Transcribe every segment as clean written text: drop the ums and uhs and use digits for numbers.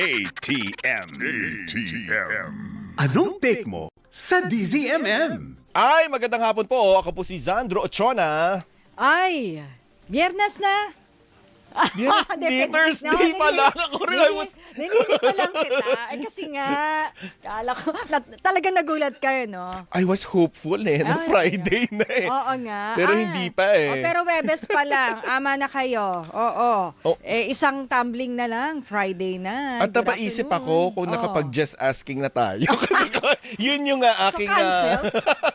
ATM. Anong take mo sa DZMM? Ay, magandang hapon po. Ako po si Zandro Ochona. Ay, Biyernes na. Yes, Thursday pa lang. Ako rin. Nililit pa lang kita. Ay, kasi nga, kala ko, talagang nagulat kayo, no? I was hopeful na Ay, Friday na eh. Oo nga. Pero hindi pa eh. Oh, pero Webes pa lang. Ama na kayo. Oo. Oh. Isang tumbling na lang. Friday na. At Good napaisip afternoon. ako kung nakapag-just asking na tayo. Yun yung aking... So,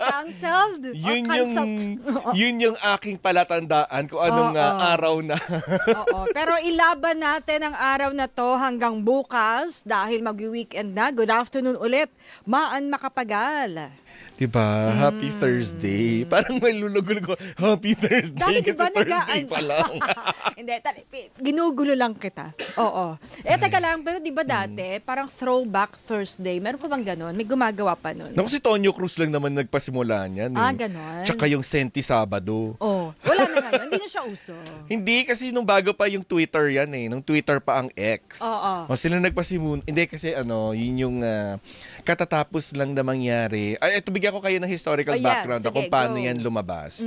canceled? Canceled? Yun yung aking palatandaan kung anong araw na. Oo, pero ilaban natin ang araw na to hanggang bukas dahil mag-weekend na. Good afternoon ulit. Maan makapagal. Diba? Happy Thursday. Parang may lulugul ko. Happy Thursday. Dati kasi diba Thursday pa lang. Hindi, ginugulo lang kita. Oo. Teka lang, pero diba dati, parang throwback Thursday. Meron pa bang ganon? May gumagawa pa nun. Naku, si Tonyo Cruz lang naman nagpasimula niyan. Ganon. Tsaka yung Senti Sabado. Oh, wala na ngayon. Hindi na siya uso. Hindi, kasi nung bago pa yung Twitter yan eh. Nung Twitter pa ang X. Oo. O sila nagpasimula. Hindi kasi yun yung katatapos lang na mangyari. Ay, ito bigyan ko kayo ng historical background kung paano yan lumabas.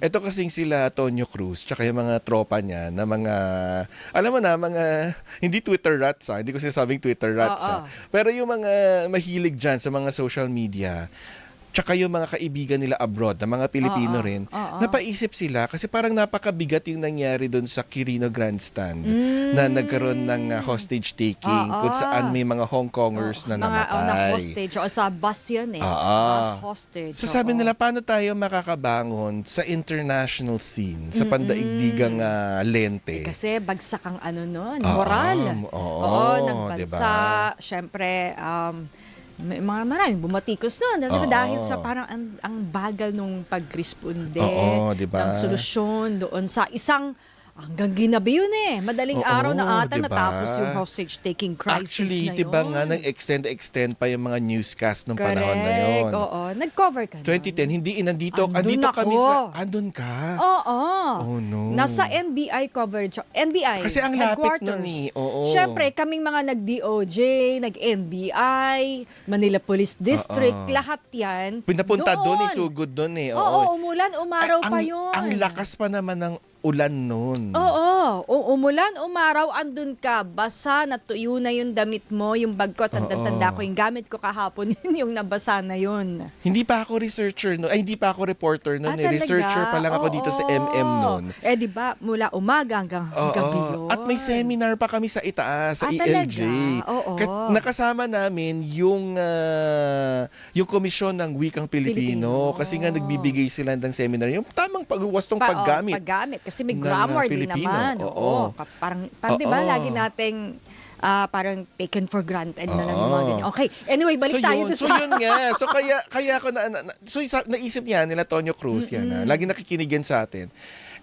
Ito kasing sila Tonyo Cruz, tsaka yung mga tropa niya na mga, alam mo na, mga, hindi Twitter rats hindi ko sinasabing Twitter rats pero yung mga mahilig dyan sa mga social media, tsaka yung mga kaibigan nila abroad, na mga Pilipino rin, napaisip sila kasi parang napakabigat yung nangyari doon sa Quirino Grandstand na nagkaroon ng hostage taking kung saan may mga Hong Kongers na namatay. Na hostage. O sa bus yan eh. Bus hostage. So sabi nila, paano tayo makakabangon sa international scene, sa pandaigdigang lente? Kasi bagsak ang moral. Ng bansa. Diba? Siyempre, may mga maraming bumatikos nun. Dahil sa parang ang bagal nung pag-responde ng solusyon doon sa isang hanggang ginabi yun eh. Madaling araw na ata natapos yung hostage-taking crisis. Actually, na yun. diba nga, nag-extend pa yung mga newscast nung panahon na yun. Oo. Nag-cover ka 2010, nandito kami andun ka? Oo. Oh no. Nasa NBI coverage. NBI. Kasi ang lapit nun eh. Oo. Siyempre, kaming mga nag-DOJ, nag-NBI, Manila Police District, lahat yan. Pinapunta doon, isugod doon eh. Oo, umulan, umaraw pa yun. Ang lakas pa naman ng ulan noon. Oo. Umulan, umaraw, andun ka. Basa, natuyo na yung damit mo, yung bag ko, tanda ko, yung gamit ko kahapon, yun yung nabasa na yun. Hindi pa ako researcher noon. Ay, hindi pa ako reporter noon. Researcher pa lang ako dito sa MM noon. Diba, mula umaga hanggang gabi yun. At may seminar pa kami sa Itaas, sa ELJ. Oo. Nakasama namin yung komisyon ng Wikang Pilipino. Kasi nga nagbibigay sila ng seminar. Yung tamang pagwastong paggamit. Kasi may grammar din naman. Oo. Parang diba, lagi nating parang taken for granted na lang mga ganyan. Okay, anyway, balik tayo doon sa... So yun nga. So kaya ako naisip niya nila Tonyo Cruz yan. Lagi nakikinig yan sa atin.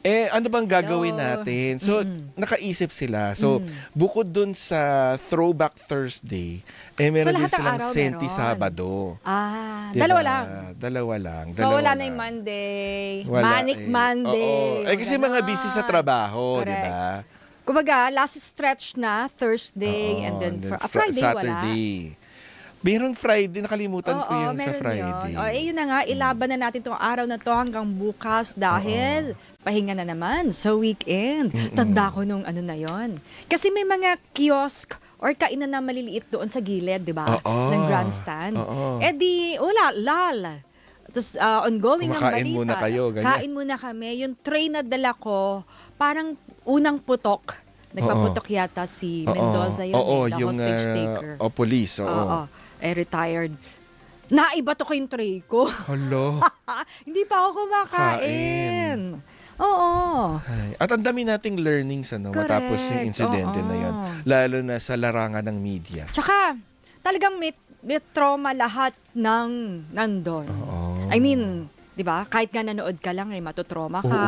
Ano bang gagawin natin? So, nakaisip sila. So, bukod dun sa Throwback Thursday, meron din silang Senti Sabado. Diba? Dalawa lang. So, wala na yung Monday. Manic Monday. Kasi mga busy sa trabaho, di ba? Kumbaga, last stretch na, Thursday, and then Friday, Saturday. Meron Friday, nakalimutan ko yung sa Friday. Yun na nga, ilaban na natin itong araw na to hanggang bukas dahil pahinga na naman sa weekend. Tanda ko nung na yon. Kasi may mga kiosk or kainan na maliliit doon sa gilid, di ba? Ng grandstand. Lal. Tapos ongoing ang balita. Kumakain muna kayo, ganyan. Kain muna kami. Yung tray na dala ko, parang unang putok. Nagpaputok yata si Mendoza yun, the hostage taker. Police, retired. Naiba to ko yung tray ko. Hello. Hindi pa ako kumakain. Oo. At ang dami nating learnings matapos yung insidente na yan. Lalo na sa larangan ng media. Tsaka, talagang may trauma lahat ng nandun. I mean, di ba? Kahit nga nanood ka lang, matutrauma ka.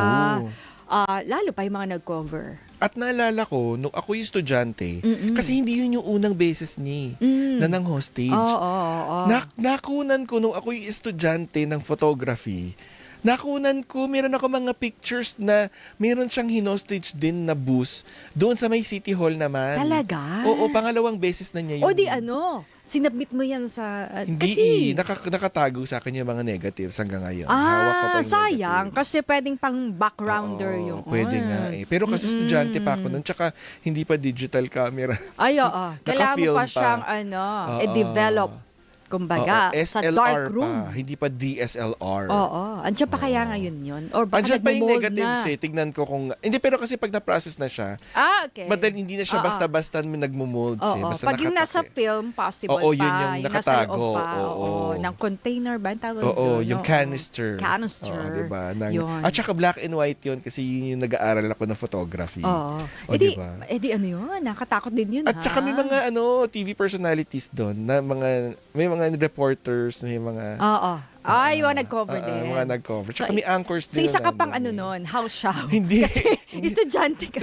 Lalo pa yung mga nag-cover. At naalala ko, nung ako'y estudyante, kasi hindi yun yung unang beses ni na nang hostage. Nakunan ko nung ako'y estudyante ng photography, meron ako mga pictures na meron siyang hinostage din na bus doon sa may City Hall naman. Talaga? Oo, pangalawang beses na niya yun. O di sinabit mo yan sa... Hindi, nakatago sa akin yung mga negatives hanggang ngayon. Hawak ko pa yung sayang. negatives. Kasi pwedeng pang backgrounder yung... Pwede nga eh. Pero kasi estudyante pa ako nun, tsaka hindi pa digital camera. Kailangan mo pa siyang develop. Kumbaga, sa dark room. Pa, hindi pa DSLR. Andiyan pa kaya ngayon yun? Or baka andiyan pa yung nagmo-mold negatives na? Tignan ko kung... Hindi, pero kasi pag na-process na siya, okay. madali, hindi na siya basta-basta nagmo-molds eh. Basta pag yung nasa film, possible pa. yun yung nakatago. Nasa loob pa. Ng container ba? Yung canister. Diba? At saka black and white yun kasi yun yung nag-aaral ako ng photography. Diba? Ano yun? Nakatakot din yun, At saka may mga TV personalities doon na may mga reporters, may mga... yung nag-cover din. Mga nag-cover. Tsaka may anchors din. So, isa ka pang house show. Hindi. Kasi estudyante ka.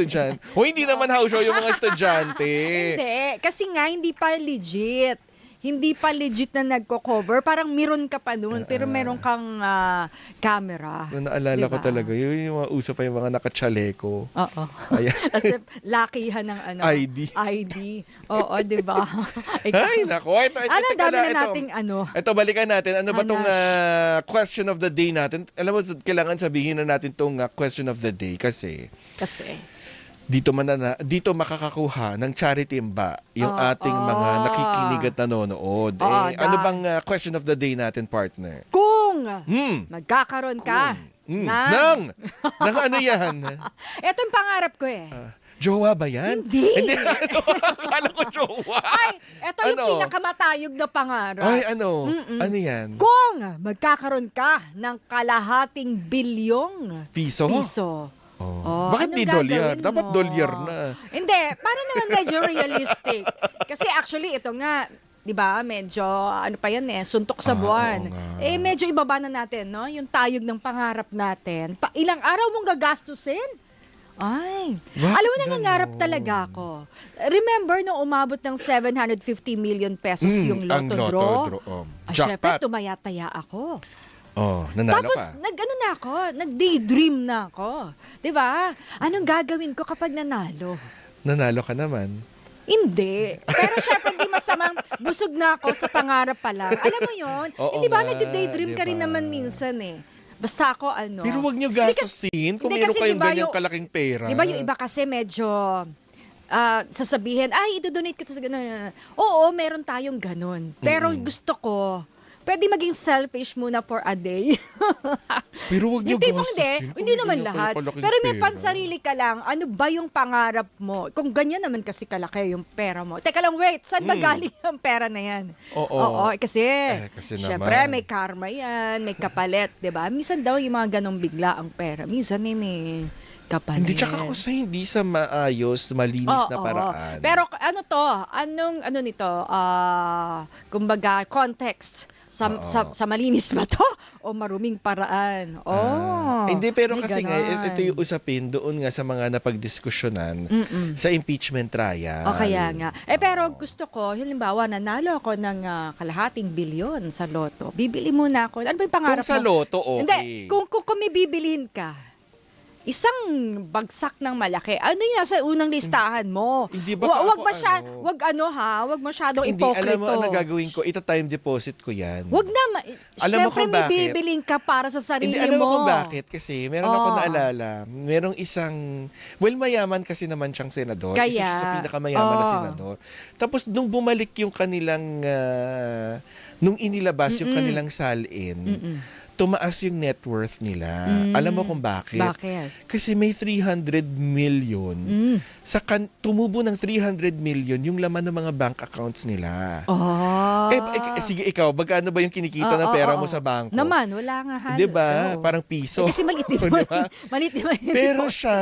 Hindi naman house show yung mga estudyante. Hindi. Kasi nga, hindi pa legit. Hindi pa legit na nagko-cover. Parang meron ka pa noon, pero meron kang camera. Naalala ko talaga, yung mga uso pa yung mga nakachaleko. Kasi lakihan ng ID. Oo, di ba? Ay, nako. Ito, dami na nating Ito, balikan natin. Ano ba itong question of the day natin? Alam mo, kailangan sabihin na natin itong question of the day kasi dito makakakuha ng charity imba yung ating mga nakikinig at nanonood. Ano bang question of the day natin, partner? Kung magkakaroon ka ng ano yan? Ito yung pangarap ko Jowa ba yan? Hindi. Akala ko jowa. Ito yung pinakamatayog na pangarap. Ano yan? Kung magkakaroon ka ng kalahating bilyong piso. Bakit di dolyar? Dapat dolyar na. Hindi, para naman medyo realistic. Kasi actually, ito nga, di ba, medyo, pa yan suntok sa buwan. Medyo ibaba na natin, no? Yung tayog ng pangarap natin. Ilang araw mong gagastusin? Alam mo, nangangarap talaga ako. Remember nung umabot ng 750 million pesos yung Lotto Draw? Syempre, tumayataya ako. Nanalo Tapos, ka. nag-daydream na ako. Diba? Anong gagawin ko kapag nanalo? Nanalo ka naman. Hindi. Pero syempre, hindi masamang busog na ako sa pangarap pa lang. Alam mo yun? Hindi ba, nag-daydream ka rin naman minsan Basta ako, Pero wag nyo gastusin kung meron kayong ganyang kalaking pera. Di ba yung iba kasi medyo... sasabihin, idodonate ko to sa gano'n. Oo, meron tayong gano'n. Pero gusto ko, pwede maging selfish muna for a day. Pero wag niyo gastusin. Hindi naman lahat. Pero may pansarili ka lang, ano ba yung pangarap mo? Kung ganyan naman kasi kalaki yung pera mo. Teka lang, wait, saan ba galing yung pera na yan? Oo, kasi syempre may karma yan, may kapalit, di ba? Minsan daw yung mga ganong bigla ang pera. Minsan may kapalit. Hindi, tsaka kasi hindi sa maayos, malinis na paraan. Pero anong nito? Kumbaga, context. Sa malinis ba to? O maruming paraan? Hindi, pero kasi nga, ito yung usapin doon nga sa mga napagdiskusyonan sa impeachment trial. Kaya nga. Pero gusto ko, halimbawa, nanalo ako ng kalahating bilyon sa loto. Bibili muna ako. Ano ba yung pangarap mo? Kung sa loto, okay. Hindi, kung may bibilihin ka, isang bagsak ng malaki. Ano yung nasa unang listahan mo? Hindi ba wag masyadong ipokrito. Hindi, alam mo, ano gagawin ko? Ita-time deposit ko yan. Wag na. Siyempre, may bibiling ka para sa sarili mo. Hindi, alam mo kung bakit. Kasi meron ako naalala. Merong isang, mayaman kasi naman siyang senador. Kaya, isa siya sa pinakamayaman na senador. Tapos, nung bumalik yung kanilang, nung inilabas yung kanilang salin, tumaas yung net worth nila. Alam mo kung bakit? Bakit? Kasi may 300 million. Tumubo ng 300 million yung laman ng mga bank accounts nila. Sige, ikaw, magkano ba yung kinikita ng pera mo sa bangko? Naman, wala nga halos. Diba? Parang piso. Kasi maliit din. Diba? Maliit din. Pero siya,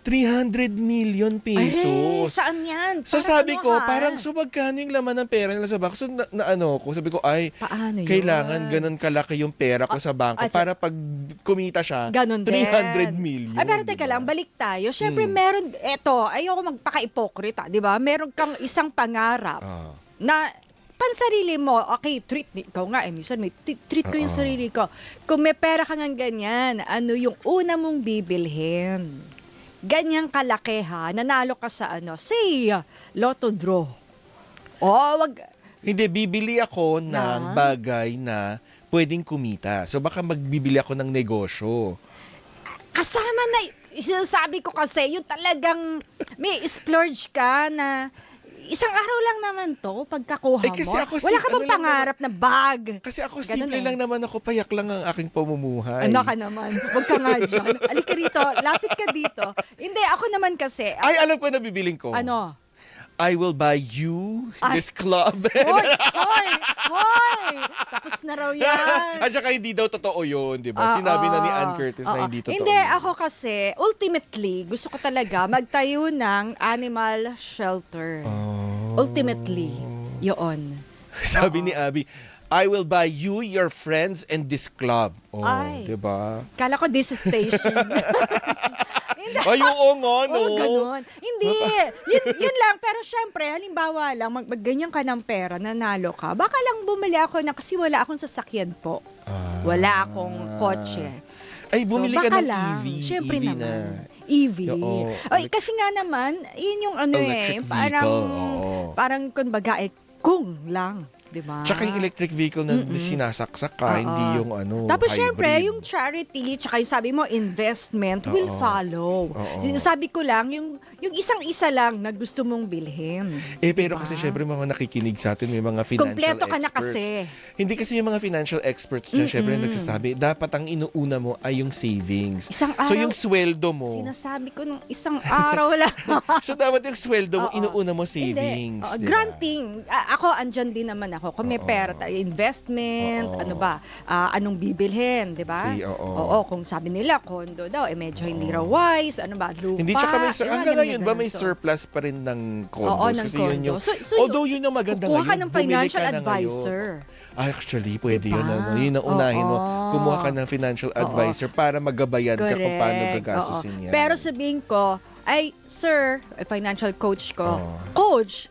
300 million pesos. Saan yan? So Parang sabi ano, ko, ha? parang magkano yung laman ng pera nila sa bangko? So sabi ko, ay, Paano yun? kailangan ganun kalaki yung pera ko sa bangko para pag kumita siya, Ganon 300 din. million. Ay, pero teka lang, balik tayo. Siyempre, meron, ayoko magpaka-ipokrita, di ba? Meron kang isang pangarap na pansarili mo, okay, ikaw nga, minsan may treat ko yung sarili ko. Kung may pera ka nga ganyan, ano yung una mong bibilhin? Ganyang kalaki ha, nanalo ka sa say, lotto draw. Hindi, bibili ako ng bagay na pwedeng kumita. So baka magbibili ako ng negosyo. Kasama na, sinasabi ko kasi, yung talagang may splurge ka na isang araw lang naman to, pagkakuha kasi mo. ako Wala ka bang pangarap na bag? Kasi ako Ganun simple lang naman ako, payak lang ang aking pamumuhay. Ano ka naman? Huwag ka nga dyan. Alika rito, lapit ka dito. Hindi, ako naman kasi. Ay, alam ko na bibiling ko. Ano? I will buy you this club. Hoy! Tapos na raw yan. At saka hindi daw totoo yun, di ba? Sinabi na ni Ann Curtis na hindi totoo. Hindi, ako kasi, ultimately, gusto ko talaga magtayo ng animal shelter. Ultimately, yun. Sabi ni Abby, I will buy you, your friends, and this club. Ay. Di ba? Kala ko this station. Ay, oo nga, no? Ganun. Hindi. Yun lang. Pero syempre, halimbawa lang, magganyan ka ng pera, nanalo ka. Baka lang bumili ako kasi wala akong sasakyan po. Wala akong kotse. Ay, bumili ka baka ng lang. EV. Syempre EV naman. na. EV. Oo. Ay, kasi nga naman, yun yung Electric vehicle. parang kumbaga, kung lang. Diba? Tsaka yung electric vehicle na sinasaksak ka, hindi yung Tapos hybrid. syempre, yung charity, tsaka yung sabi mo, investment will follow. Sabi ko lang, yung isang-isa lang na gusto mong bilhin. Pero kasi syempre mga nakikinig sa atin, may mga financial Kompleto ka na experts. kasi. Hindi kasi yung mga financial experts dyan, syempre nagsasabi, dapat ang inuuna mo ay yung savings. Isang araw. So yung sweldo mo. Sinasabi ko nung isang araw lang. So dapat yung sweldo mo, inuuna mo savings. Hindi. Diba? Granting. Ako, andyan din naman ako. Kung may pera tayo, investment, anong bibilhin, di ba? Kung sabi nila, condo daw, medyo hindi raw wise, lupa. Hindi, tsaka hanggang ngayon ba may surplus pa rin ng condos? Ng kasi condo. yun yung, So, although yun yung maganda kukuha ngayon, ka ng financial advisor. Actually, pwede Diba? yun. Yun ang unahin mo. Kumuha ka ng financial advisor para magabayan ka kung paano gagastusin yan. Pero sabihin ko, sir, financial coach ko, coach,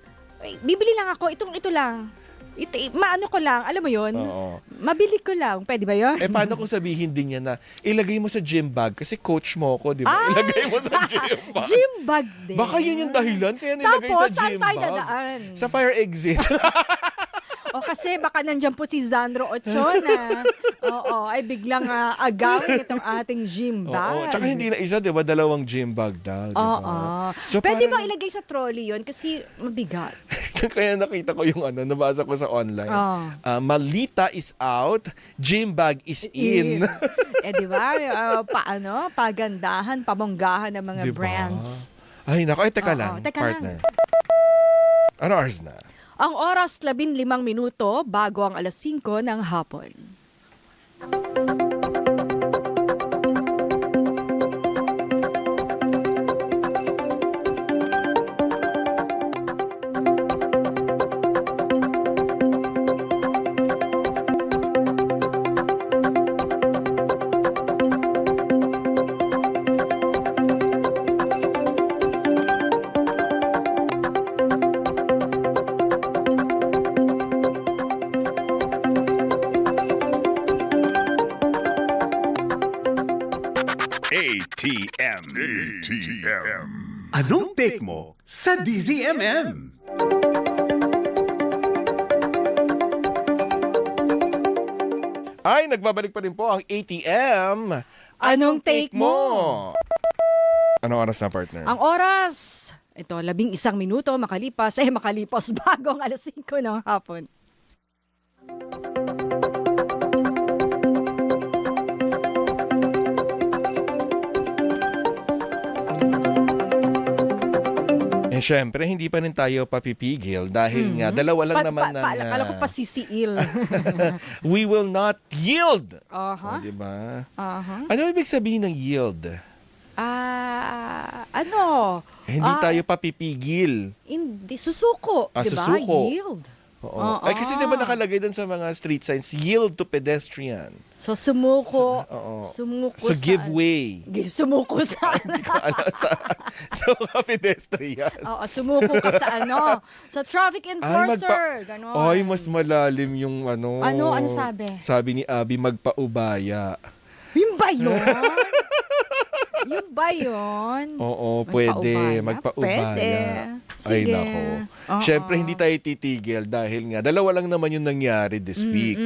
bibili lang ako, ito lang. Maano ko lang, alam mo yun? Mabili ko lang. Pwede ba yun? Paano kung sabihin din niya na ilagay mo sa gym bag kasi coach mo ko, di ba? Ilagay mo sa gym bag. Gym bag din. Baka yun yung dahilan kaya nilagay Tapos, sa gym saan tayo bag. dadaan? Sa fire exit. Kasi baka nandiyan po si Zandro Ochona. Ay biglang agawin itong ating gym bag. Tsaka hindi na isa, di ba? Dalawang gym bag daw, di ba? So, pwede ba ilagay sa trolley yun? Kasi mabigat. Kaya nakita ko yung nabasa ko sa online. Malita is out, gym bag is in. Di ba? Pagandahan, pabonggahan ng mga diba? brands. Ay, nako. Teka lang, partner. Ano oras na? Ang oras, 15 minuto bago ang alas 5 ng hapon. ATM. Anong take mo sa DZMM? Ay, nagbabalik pa rin po ang ATM. Anong take mo? Anong oras na, partner? Ang oras, ito, 11 minuto makalipas bago ang alas 5 ng hapon. Syempre, hindi pa rin tayo papipigil dahil nga dalawa lang naman ng... Kala ko pasisiil. We will not yield. Uh-huh. Diba? Uh-huh. Ano ibig sabihin ng yield? Ano? Hindi tayo papipigil. Hindi. Susuko. Diba? Susuko. Yield. Oo. Ay, kasi diba nakalagay dun sa mga street signs, yield to pedestrian. So, sumuko. Oo. Sumuko So, give way. Sumuko sa sa mga pedestrian. Oo, sumuko ka sa sa traffic enforcer. Ganon. Ay, mas malalim yung Ano sabi? Sabi ni Abby, magpaubaya. Yun ba yun? Yun ba yun? Oo, pwede. Magpaubaya. Pwede. Ay, Sige. nako. Siyempre, hindi tayo titigil dahil nga, dalawa lang naman yung nangyari this week.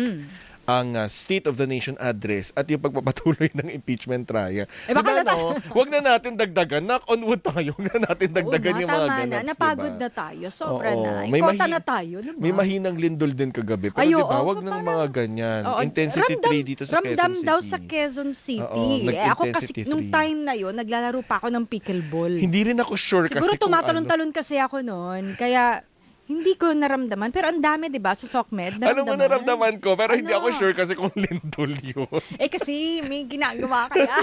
Ang State of the Nation address at yung pagpapatuloy ng impeachment trial. Baka wag na natin dagdagan. Knock on wood tayo. Wag na natin dagdagan yung mga ganaps. Napagod na tayo. Sobra na. May Ikota na tayo. Diba? May mahinang lindol din kagabi. Pero diba, wag ng mga ganyan. Intensity 3 dito sa Quezon City. Ramdam daw sa Quezon City. Ako kasi, nung time na yun, naglalaro pa ako ng pickleball. Hindi rin ako sure Siguro kasi kung tumatalon-talon kasi ako noon. Kaya, hindi ko naramdaman. Pero ang dami, di ba, sa SOCMED. Ano mo naramdaman ko? Pero hindi ako sure kasi kung lindol yun. Kasi may ginagawa kaya.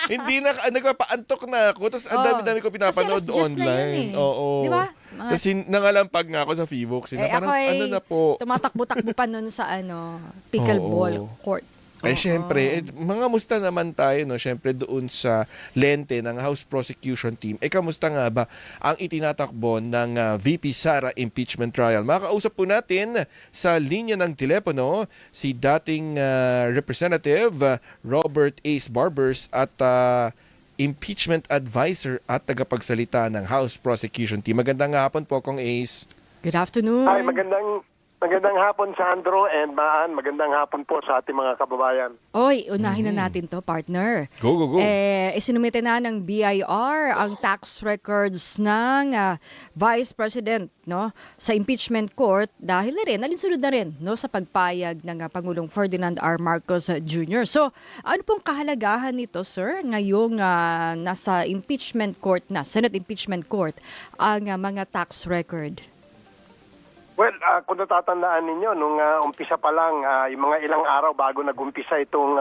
Hindi na, nagpapaantok na ako. Tapos ang dami-dami ko pinapanood online. Oo. Di ba? Tapos nangalampag nga ako sa Fivox. Parang na po. Tumatakbo-takbo pa nun sa pickleball court. Siyempre, mga musta naman tayo, no? Siyempre doon sa lente ng House Prosecution Team. Kamusta nga ba ang itinatakbo ng VP Sara impeachment trial? Makakausap po natin sa linya ng telepono si dating Representative Robert Ace Barbers at impeachment advisor at tagapagsalita ng House Prosecution Team. Magandang hapon po, Kong Ace. Good afternoon. Hi, magandang hapon, Sandro and Maan. Magandang hapon po sa ating mga kababayan. Oy, unahin na natin to, partner. Go. Isinumite na ng BIR ang tax records ng Vice President sa impeachment court dahil na rin, alinsunod na rin sa pagpayag ng Pangulong Ferdinand R. Marcos Jr. So, ano pong kahalagahan nito, sir, ngayong nasa impeachment court na, Senate impeachment court, ang mga tax record? Well, kung natatandaan ninyo, nung umpisa pa lang, yung mga ilang araw bago nag-umpisa itong,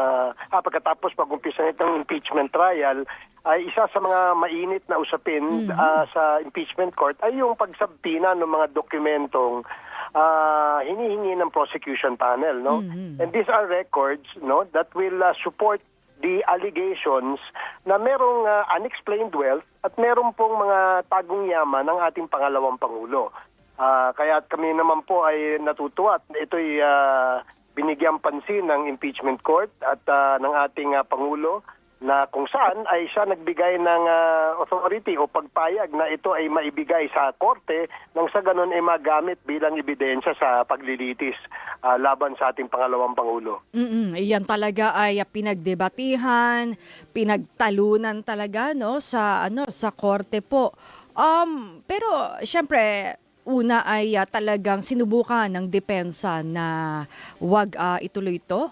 pagkatapos pag-umpisa itong impeachment trial, ay isa sa mga mainit na usapin sa impeachment court ay yung pagsabtina ng mga dokumentong hinihingi ng prosecution panel. No? And these are records that will support the allegations na merong unexplained wealth at meron pong mga tagong yaman ng ating pangalawang Pangulo. Kaya kami naman po ay natutuwa at ito'y binigyang pansin ng impeachment court at ng ating Pangulo na kung saan ay siya nagbigay ng authority o pagpayag na ito ay maibigay sa korte nang sa ganun ay magamit bilang ebidensya sa paglilitis laban sa ating pangalawang Pangulo. Iyan talaga ay pinagdebatihan, pinagtalunan talaga sa korte po. Pero syempre una ay talagang sinubukan ng depensa na wag ituloy ito,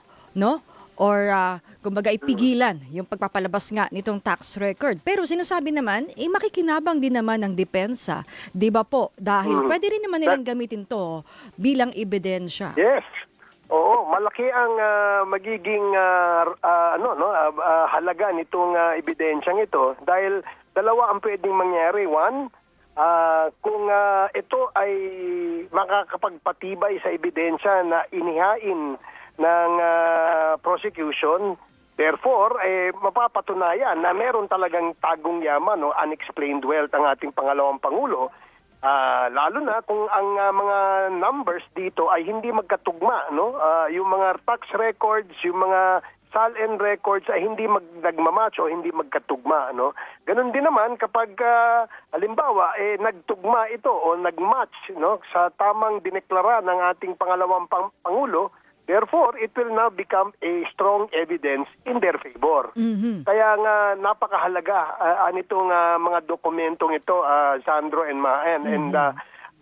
or kumbaga ipigilan yung pagpapalabas nga nitong tax record. Pero sinasabi naman, makikinabang din naman ng depensa, 'di ba po? Dahil pwede rin naman nilang gamitin to bilang ebidensya. Yes. Oo, malaki ang magiging halaga nitong ebidensyang ito dahil dalawa ang pwedeng mangyari. One, kung ito ay makakapagpatibay sa ebidensya na inihain ng prosecution, therefore, mapapatunayan na meron talagang tagong yaman o unexplained wealth ang ating pangalawang Pangulo, lalo na kung ang mga numbers dito ay hindi magkatugma. Yung mga tax records, yung mga SALN records ay hindi nagmamatch o hindi magkatugma. Ganun din naman kapag halimbawa nagtugma ito o nagmatch sa tamang dineklara ng ating pangalawang Pangulo, therefore it will now become a strong evidence in their favor. Kaya nga napakahalaga nitong mga dokumentong ito, Sandro and Maan, and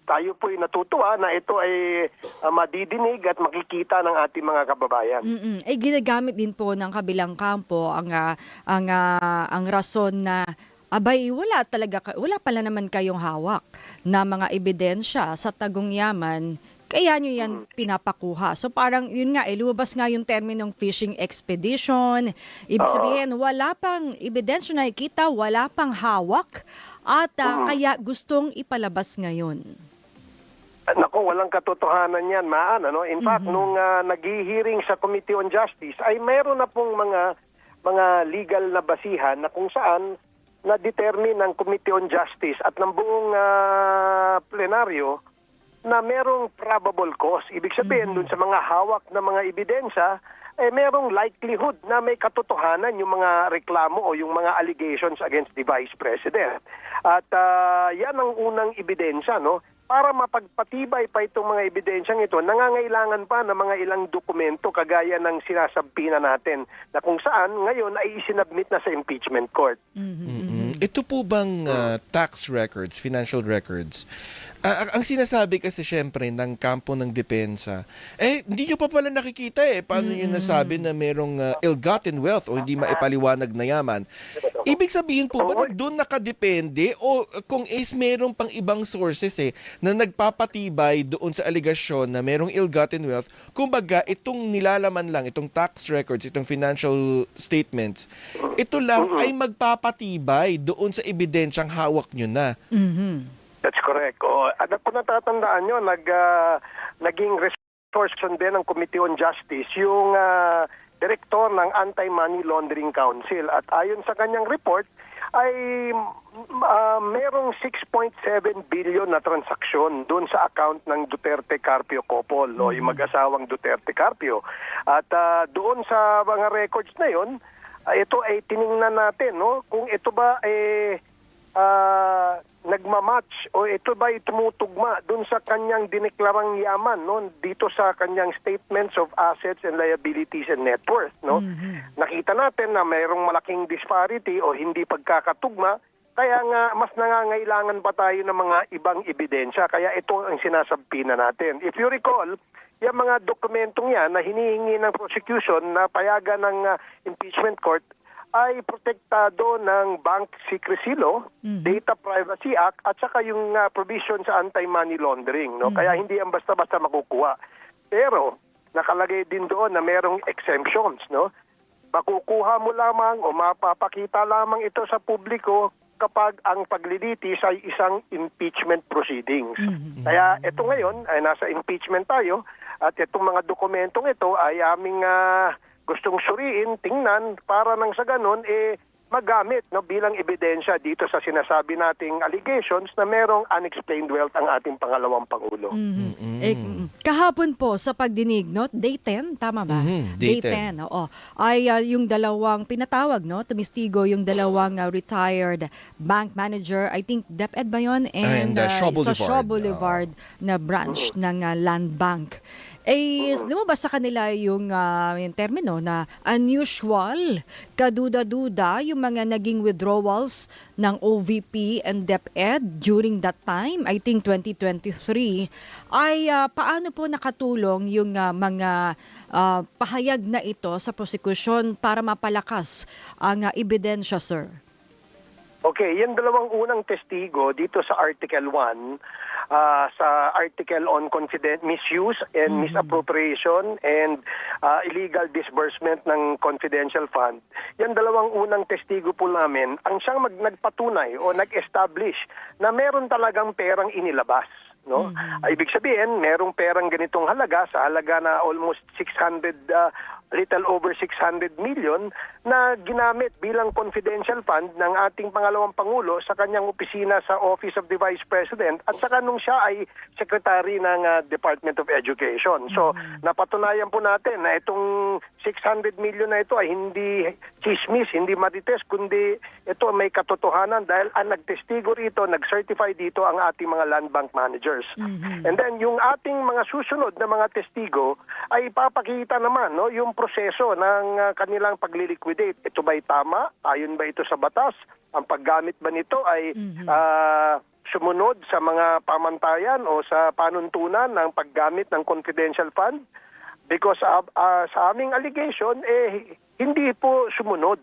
tayo po'y natutuwa na ito ay madidinig at makikita ng ating mga kababayan. Ginagamit din po ng kabilang kampo ang rason na wala pala naman kayong hawak na mga ebidensya sa tagong yaman kaya nyo yan pinapakuha. So parang yun nga, lumabas nga yung terminong fishing expedition. Ibig sabihin, wala pang ebidensya na nakikita, wala pang hawak at kaya gustong ipalabas ngayon. Nako, walang katotohanan yan, Maan. Ano? In fact, nung nag-hearing sa Committee on Justice, ay mayroon na pong mga legal na basihan na kung saan na-determine ng Committee on Justice at ng buong plenaryo na merong probable cause. Ibig sabihin, dun sa mga hawak na mga ebidensya, merong likelihood na may katotohanan yung mga reklamo o yung mga allegations against the Vice President. At yan ang unang ebidensya, no? Para mapagpatibay pa itong mga ebidensyang ito, nangangailangan pa ng mga ilang dokumento kagaya ng sinasabi na natin na kung saan ngayon ay isinabmit na sa impeachment court. Ito po bang tax records, financial records, ang sinasabi kasi syempre ng kampo ng depensa, hindi nyo pa pala nakikita paano nyo nasabi na merong ill-gotten wealth o hindi maipaliwanag na yaman. Ibig sabihin po ba na doon nakadepende o kung merong pang ibang sources na nagpapatibay doon sa aligasyon na merong ill-gotten wealth, kumbaga itong nilalaman lang, itong tax records, itong financial statements, ito lang ay magpapatibay doon sa ebidensyang hawak nyo na. That's correct. Kung natatandaan nyo, naging resource din ng Committee on Justice yung direktor ng Anti-Money Laundering Council. At ayon sa kanyang report, ay merong 6.7 billion na transaksyon doon sa account ng Duterte-Carpio couple, yung mag-asawang Duterte-Carpio. At doon sa mga records na yon, ito ay tiningnan natin, no? Kung ito ba nagmamatch o ito ba tumutugma dun sa kanyang dineklarang yaman, no, dito sa kanyang statements of assets and liabilities and net worth, no. Nakita natin na mayroong malaking disparity o hindi pagkakatugma, kaya nga mas nangangailangan pa tayo ng mga ibang ebidensya, kaya ito ang sinasabi na natin. If you recall, yung mga dokumentong yan na hinihingi ng prosecution na payagan ng impeachment court ay protektado ng Bank Secrecy Law, Data Privacy Act, at saka yung provision sa anti-money laundering. No? Kaya hindi yan basta-basta makukuha. Pero nakalagay din doon na merong exemptions. No? Makukuha mo lamang o mapapakita lamang ito sa publiko kapag ang paglilitis ay isang impeachment proceedings. Kaya ito ngayon ay nasa impeachment tayo at itong mga dokumentong ito ay aming gustong suriin, tingnan, para nang sa ganun, magamit bilang ebidensya dito sa sinasabi nating allegations na merong unexplained wealth ang ating pangalawang Pangulo. Kahapon po sa pagdinig, no? Day 10, tama ba? Day 10, oo. Ay yung dalawang pinatawag, no? Tumistigo yung dalawang retired bank manager, I think DepEd ba yun? And Shaw Boulevard. Sa Shaw Boulevard na branch ng Land Bank. Lumabas sa kanila yung termino na unusual, kaduda-duda yung mga naging withdrawals ng OVP and DepEd during that time, I think 2023, ay paano po nakatulong yung mga pahayag na ito sa prosecution para mapalakas ang ebidensya, sir? Okay, yung dalawang unang testigo dito sa Article 1, sa article on misuse and misappropriation and illegal disbursement ng confidential fund. Yan dalawang unang testigo po namin ang siyang nagpatunay o nag-establish na meron talagang perang inilabas. No? Ibig sabihin, merong perang ganitong halaga sa halaga na almost 600 little over 600 million na ginamit bilang confidential fund ng ating pangalawang Pangulo sa kanyang opisina sa Office of the Vice President at saka nung siya ay Secretary ng Department of Education. So, napatunayan po natin na itong 600 million na ito ay hindi chismis, hindi marites, kundi ito may katotohanan dahil ang nagtestigo rito, nag-certify dito ang ating mga land bank managers. And then, yung ating mga susunod na mga testigo ay ipapakita naman yung proseso ng kanilang pagliliquidate. Ito ba'y tama? Ayon ba ito sa batas? Ang paggamit ba nito ay sumunod sa mga pamantayan o sa panuntunan ng paggamit ng confidential fund? Because sa aming allegation, hindi po sumunod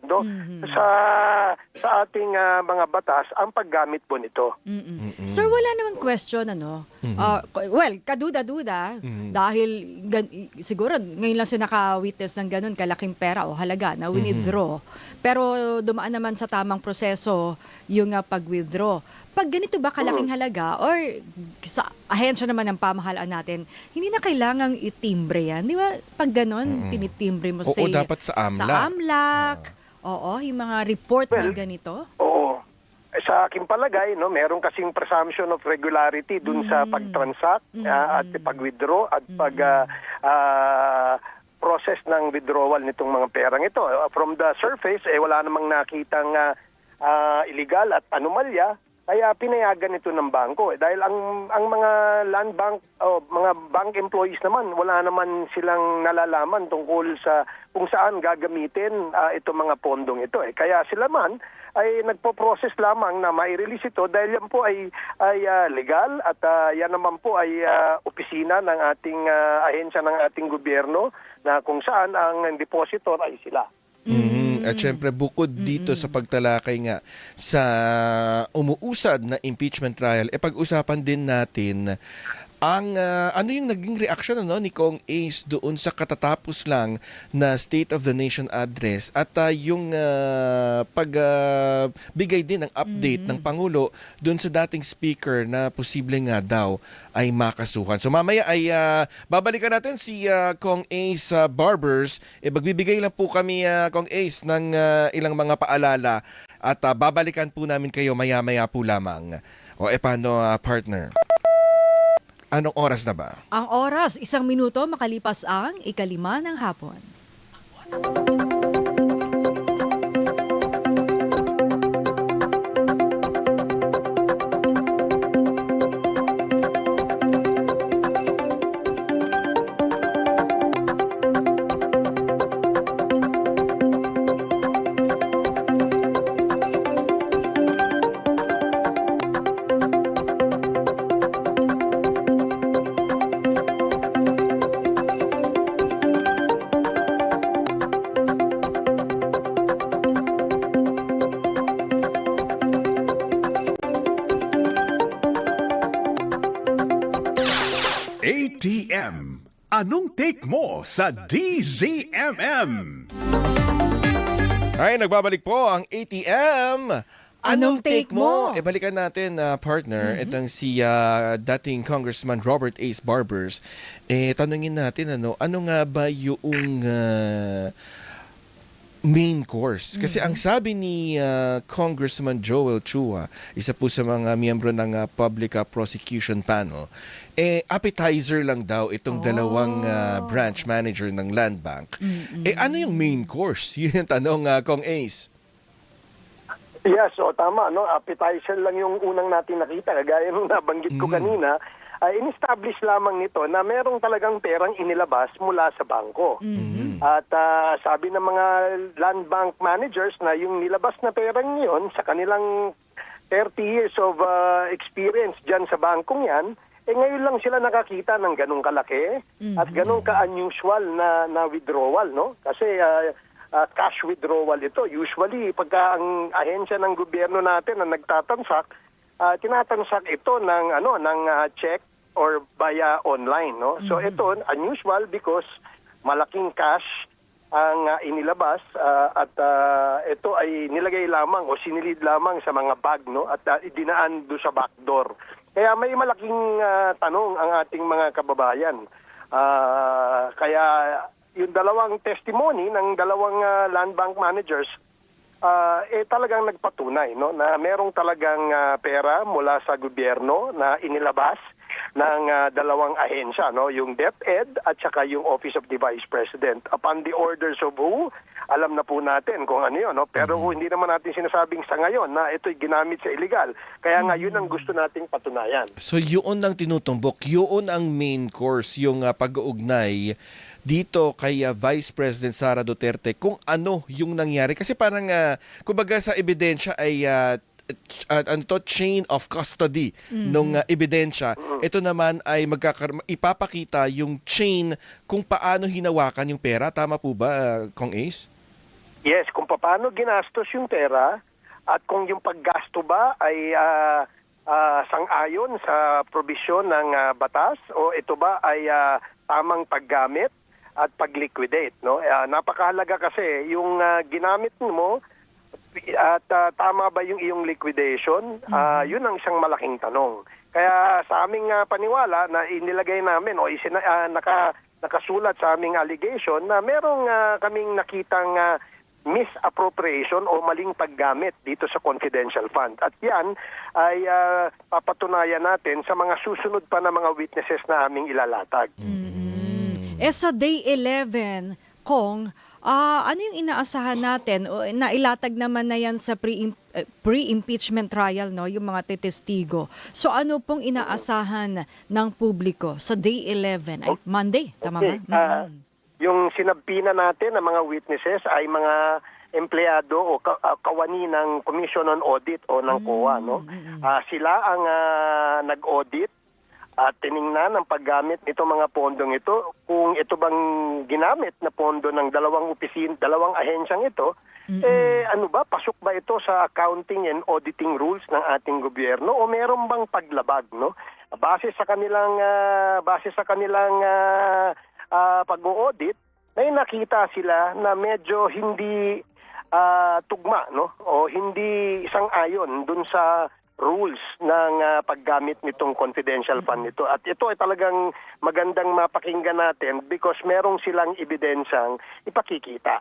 sa ating mga batas ang paggamit po nito. Sir, wala namang question well, kaduda-duda dahil siguro ngayon lang siya naka-witness ng ganun kalaking pera o halaga na withdraw. Pero dumaan naman sa tamang proseso yung pag-withdraw. Pag ganito ba kalaking halaga or sa ahensya naman ng pamahalaan natin, hindi na kailangang itimbre yan. Di ba? Pag ganon, tinitimbre mo Oo, dapat sa AMLAC. Sa AMLAC. Oo, yung mga report na ganito. Oo. Sa aking palagay, meron kasing presumption of regularity dun sa pag-transact at pag-withdraw at process ng withdrawal nitong mga perang ito. From the surface, wala namang nakitang illegal at anomalya. Kaya pinayagan ito ng bangko. Dahil ang mga land bank o mga bank employees naman, wala naman silang nalalaman tungkol sa kung saan gagamitin itong mga pondong ito. Kaya sila man ay nagpo-process lamang na mai-release ito dahil yan po ay legal at yan naman po ay opisina ng ating ahensya ng ating gobyerno na kung saan ang depositor ay sila. At syempre, bukod dito sa pagtalakay nga sa umuusad na impeachment trial, pag-usapan din natin ang ano yung naging reaction ni Kong Ace doon sa katatapos lang na State of the Nation address at yung pagbigay din ng update ng Pangulo doon sa dating speaker na posible nga daw ay makasuhan. So mamaya ay babalikan natin si Kong Ace Barbers. Magbibigay lang po kami Kong Ace ng ilang mga paalala at babalikan po namin kayo maya-maya po lamang. O paano partner? Anong oras na ba? Ang oras, 1 minuto makalipas ang 5:00 ng hapon. ATM. Anong take mo sa DZMM? Ay, nagbabalik po ang ATM. Anong take mo? Balikan natin, partner, itong si dating Congressman Robert Ace Barbers. Tanungin natin, ano nga ba yung main course? Kasi ang sabi ni Congressman Joel Chua, isa po sa mga miyembro ng Public Prosecution Panel, appetizer lang daw itong dalawang branch manager ng Land Bank. Ano yung main course? Yun yung tanong, Kong Ace. Yes, tama. Appetizer lang yung unang natin nakita. Kagaya nung nabanggit ko kanina, in-establish lamang nito na merong talagang perang inilabas mula sa bangko. At sabi ng mga land bank managers na yung nilabas na perang yun sa kanilang 30 years of experience dyan sa bangkong yan, ngayon lang sila nakakita ng ganong kalaki at ganong ka-unusual na withdrawal, no? Kasi cash withdrawal ito. Usually, pagka ang ahensya ng gobyerno natin na nagtatansak, tinatansak ito ng check or via online, no? So ito unusual because malaking cash ang inilabas at ito ay nilagay lamang o sinilid lamang sa mga bag, no? At idinaan do sa backdoor. Kaya may malaking tanong ang ating mga kababayan. Kaya yung dalawang testimony ng dalawang land bank managers talagang nagpatunay, no, na merong talagang pera mula sa gobyerno na inilabas ng dalawang ahensya, no, yung DepEd at saka yung Office of the Vice President. Upon the orders of who, alam na po natin kung ano yun, no? Pero hindi naman natin sinasabing sa ngayon na ito'y ginamit sa illegal. Kaya nga yun ang gusto nating patunayan. So yun ang tinutumbok, yun ang main course, yung pag-uugnay dito kay Vice President Sara Duterte kung ano yung nangyari. Kasi parang, kumbaga sa ebidensya ay chain of custody nung ebidensya. Ito naman ay ipapakita yung chain kung paano hinawakan yung pera. Tama po ba, Kong Ace? Yes, kung paano ginastos yung pera at kung yung paggasto ba ay sang-ayon sa probisyon ng batas o ito ba ay tamang paggamit at pag-liquidate, no? Napakahalaga kasi yung ginamit mo at tama ba yung iyong liquidation? Yun ang isang malaking tanong. Kaya sa aming paniwala na inilagay namin o nakasulat sa aming allegation na merong kaming nakitang misappropriation o maling paggamit dito sa confidential fund. At yan ay papatunayan natin sa mga susunod pa na mga witnesses na aming ilalatag. Sa day 11, Kong, ano yung inaasahan natin? O, nailatag naman na yan sa pre-impeachment trial, no? Yung mga tetestigo. So ano pong inaasahan ng publiko sa day 11? Ay, Monday, tama ba? Yung sinabpina natin ng mga witnesses ay mga empleyado o kawani ng Commission on Audit o ng COA, no? Sila ang nag-audit at tiningnan ang paggamit nito mga pondong ito. Kung ito bang ginamit na pondo ng dalawang ahensyang ito, ano ba, pasok ba ito sa accounting and auditing rules ng ating gobyerno o meron bang paglabag, no? Base sa kanilang pag-audit, may nakita sila na medyo hindi tugma, no? O hindi sang-ayon dun sa rules ng paggamit nitong confidential fund nito. At ito ay talagang magandang mapakinggan natin because merong silang ebidensyang ipakikita.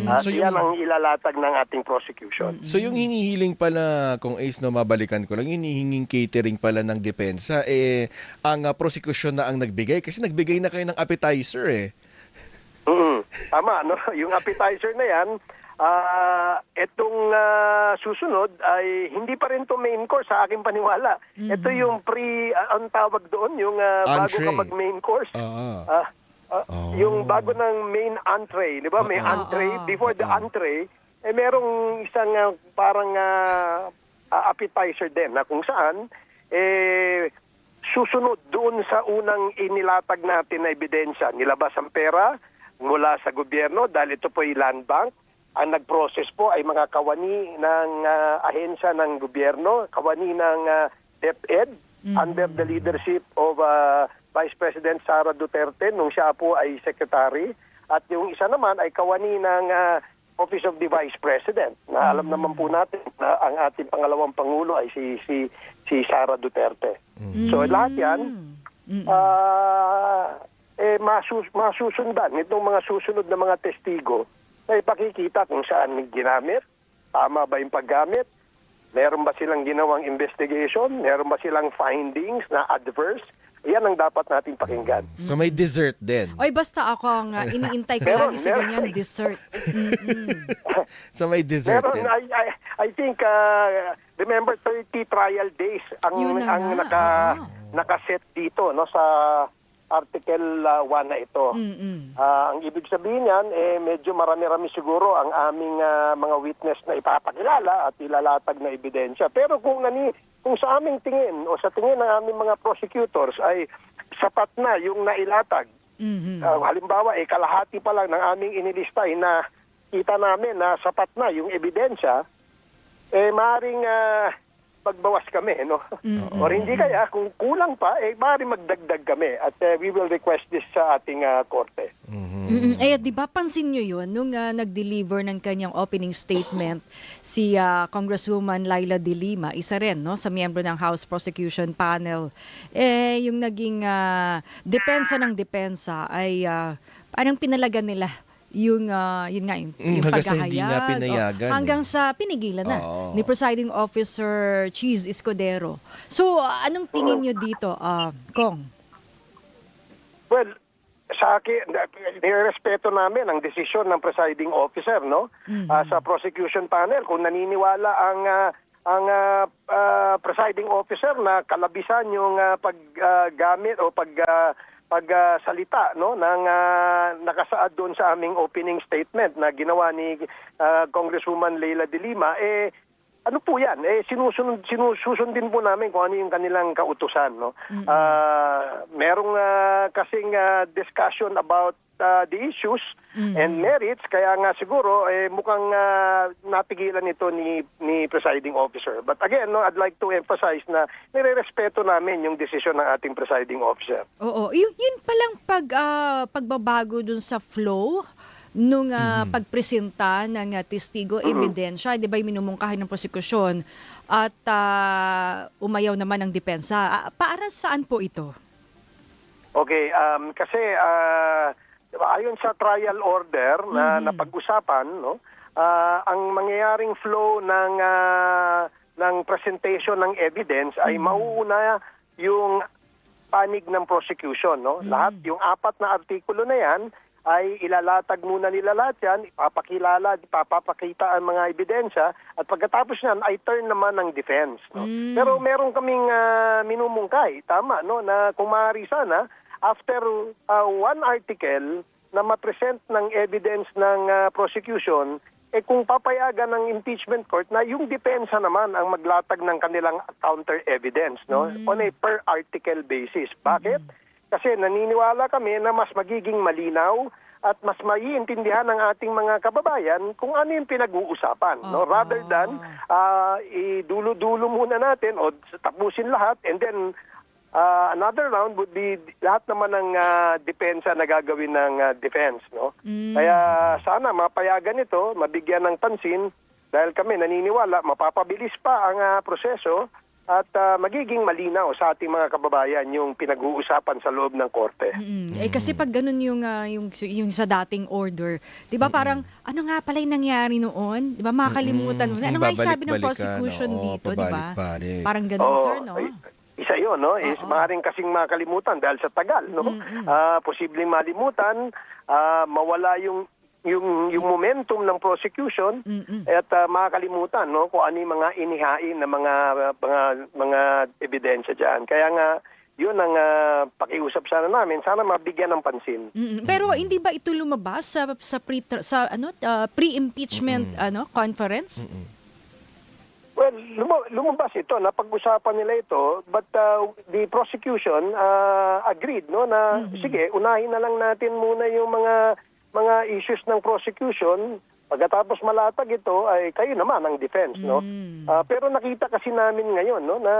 At So yan ang ilalatag ng ating prosecution. So yung hinihiling pala, kung Ace, no, mabalikan ko lang, hinihinging catering pala ng depensa, ang prosecution na ang nagbigay kasi nagbigay na kayo ng appetizer Tama, no? Yung appetizer na yan, etong susunod ay hindi pa rin to main course sa aking paniwala. Ito yung ang tawag doon, yung bago ka mag-main course. Yung bago ng main entree, di ba? May entree, before the entree, merong isang parang appetizer din na kung saan susunod doon sa unang inilatag natin na ebidensya. Nilabas ang pera mula sa gobyerno dahil ito po ay land bank. Ang nag-process po ay mga kawani ng ahensya ng gobyerno, kawani ng DepEd under the leadership of Vice President Sara Duterte nung siya po ay secretary. At yung isa naman ay kawani ng Office of the Vice President. Na alam naman po natin na ang ating pangalawang pangulo ay si Sara Duterte. So lahat yan masusundan itong mga susunod na mga testigo na ipakikita kung saan ginamit, tama ba yung paggamit, meron ba silang ginawang investigation, meron ba silang findings na adverse. Yan ang dapat natin pakinggan. So may dessert din. Oy, basta ako ang iniintay ko lagi sa ganyan, dessert. So may dessert din. I think, remember 30 trial days ang nakaset dito, no, sa Article 1 na ito. Ang ibig sabihin yan, medyo marami-rami siguro ang aming mga witness na ipapakilala at ilalatag na ebidensya. Pero kung sa aming tingin o sa tingin ng aming mga prosecutors ay sapat na yung nailatag, halimbawa, kalahati pa lang ng aming inilistay na kita namin na sapat na yung ebidensya, maaaring magbawas kami, no? O hindi kaya, kung kulang pa, maaaring magdagdag kami at we will request this sa ating korte. Di ba pansin nyo yun nung nag-deliver ng kanyang opening statement si Congresswoman Laila De Lima, isa rin, no, sa miyembro ng House Prosecution Panel, yung naging depensa ng depensa ay parang pinalagan nila yung hanggang hindi nga pinayagan. Hanggang sa pinigilan na ni Presiding Officer Cheese Escudero. So, anong tingin nyo dito, Kong? Well, sa akin, nirespeto namin ang desisyon ng Presiding Officer, no? Sa prosecution panel, kung naniniwala ang Presiding Officer na kalabisan yung paggamit o pagsalita, no, ng nakasaad doon sa aming opening statement na ginawa ni Congresswoman Laila De Lima, ano po yan? Susundin po namin kung ano yung kanilang kautusan, no? Merong kasing discussion about the issues and merits, kaya nga siguro mukhang napigilan ito ni presiding officer. But again, no, I'd like to emphasize na nirerespeto namin yung desisyon ng ating presiding officer. Oo, yun palang pagbabago dun sa flow nung pagpresenta ng testigo ebidensya, 'di ba, minumungkahi ng prosekusyon at umayaw naman ang depensa. Para saan po ito? Okay, kasi ayon sa trial order na napag-usapan, no, ang mangyayaring flow ng presentation ng evidence ay mauuna yung panig ng prosecution, no? Lahat yung 4 na artikulo na 'yan ay ilalatag muna nila lahat yan, ipapakita ang mga ebidensya, at pagkatapos yan ay turn naman ng defense. No? Pero meron kaming minumungkay, tama, no, na kung maaari sana, after one article na ma-present ng evidence ng prosecution, kung papayagan ng impeachment court na yung depensa naman ang maglatag ng kanilang counter evidence, no, on a per article basis. Bakit? Kasi naniniwala kami na mas magiging malinaw at mas maiintindihan ng ating mga kababayan kung ano yung pinag-uusapan. No? Rather than idulo-dulo muna natin o tapusin lahat, and then another round would be lahat naman ng depensa na gagawin ng defense. No? Kaya sana mapayagan ito, mabigyan ng pansin, dahil kami naniniwala mapapabilis pa ang proseso at magiging malinaw sa ating mga kababayan yung pinag-uusapan sa loob ng korte. Kasi pag ganun yung sa dating order, 'di ba, parang ano nga pala yung nangyari noon? 'Di ba, makakalimutan mo. Ano nga yung sabi ng prosecution dito, 'di ba? Parang ganun, sir, no? Isa 'yon, no? Is maaaring kasing makalimutan dahil sa tagal, no? Posibleng malimutan, mawala yung momentum ng prosecution at makakalimutan, no, kung ano yung mga inihain na mga ebidensya diyan. Kaya nga yun ang pakiusap sana namin, sana mabigyan ng pansin. Pero hindi ba ito lumabas sa pre-impeachment conference? Well, lumabas ito, napag-usapan nila ito, but the prosecution agreed, no, na sige, unahin na lang natin muna yung mga issues ng prosecution. Pagkatapos malatag ito ay kayo naman ang defense, no? Pero nakita kasi namin ngayon, no, na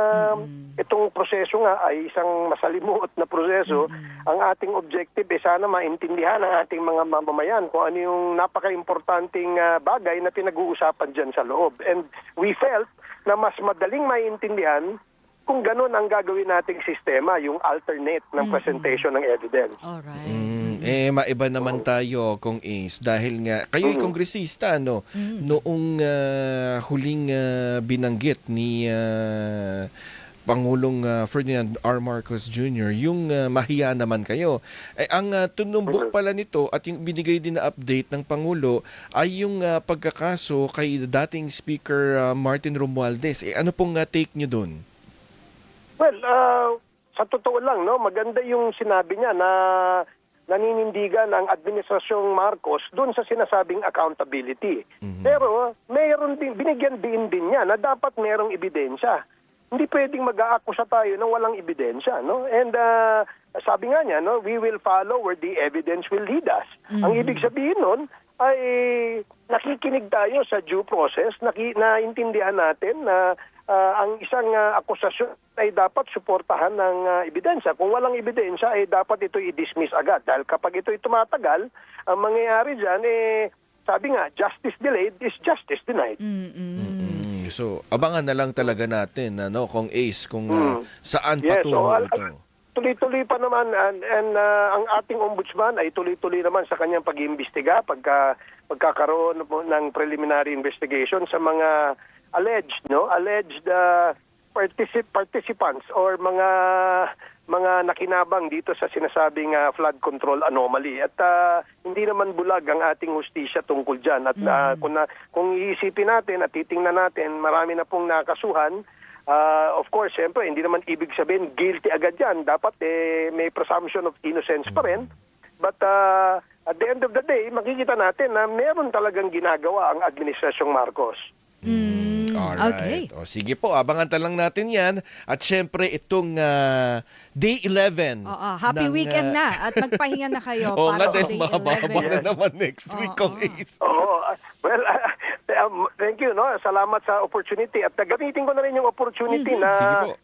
itong proseso nga ay isang masalimuot na proseso. Ang ating objective sana maintindihan ng ating mga mamamayan kung ano yung napaka-importanting bagay na pinag-uusapan dyan sa loob. And we felt na mas madaling maintindihan kung ganun ang gagawin nating sistema, yung alternate ng presentation ng evidence. Alright. Maiba naman tayo, Kong Ace, dahil nga kayo'y kongresista, no? Noong huling binanggit ni Pangulong Ferdinand R. Marcos Jr., yung mahiya naman kayo. Ang tunumbok pala nito at yung binigay din na update ng Pangulo ay yung pagkakaso kay dating Speaker Martin Romualdez. Ano pong take nyo dun? Well, sa totoo lang, no, maganda yung sinabi niya na naninindigan ang Administrasyong Marcos doon sa sinasabing accountability. Pero mayroon din, binigyan din niya na dapat mayroong ebidensya. Hindi pwedeng mag-aakusa tayo ng walang ebidensya, no? And sabi nga niya, no, we will follow where the evidence will lead us. Ang ibig sabihin nun ay nakikinig tayo sa due process, naintindihan natin na ang isang akusasyon ay dapat suportahan ng ebidensya. Kung walang ebidensya, ay dapat ito i-dismiss agad. Dahil kapag ito tumatagal, ang mangyayari dyan, sabi nga, justice delayed is justice denied. So, abangan na lang talaga natin, Kong Ace, kung saan patungo ito. Tuloy-tuloy pa naman, and ang ating ombudsman ay tuloy-tuloy naman sa kanyang pag-iimbestiga pagkakaroon ng preliminary investigation sa mga alleged participants or mga nakinabang dito sa sinasabing flood control anomaly. At hindi naman bulag ang ating hustisya tungkol dyan. At kung iisipin natin at titingnan natin, marami na pong nakasuhan. Of course, siyempre, hindi naman ibig sabihin guilty agad yan. Dapat may presumption of innocence pa rin. But at the end of the day, makikita natin na meron talagang ginagawa ang Administrasyong Marcos. Alright. O, sige po, abangan lang natin yan. At syempre, itong Day 11. Oo, happy weekend na at magpahinga na kayo Oo para nga, sa dahil Day mahaba 11. na naman next week kong Ace. Oo. Well, thank you. No? Salamat sa opportunity. At gamitin ko na rin yung opportunity Sige na po.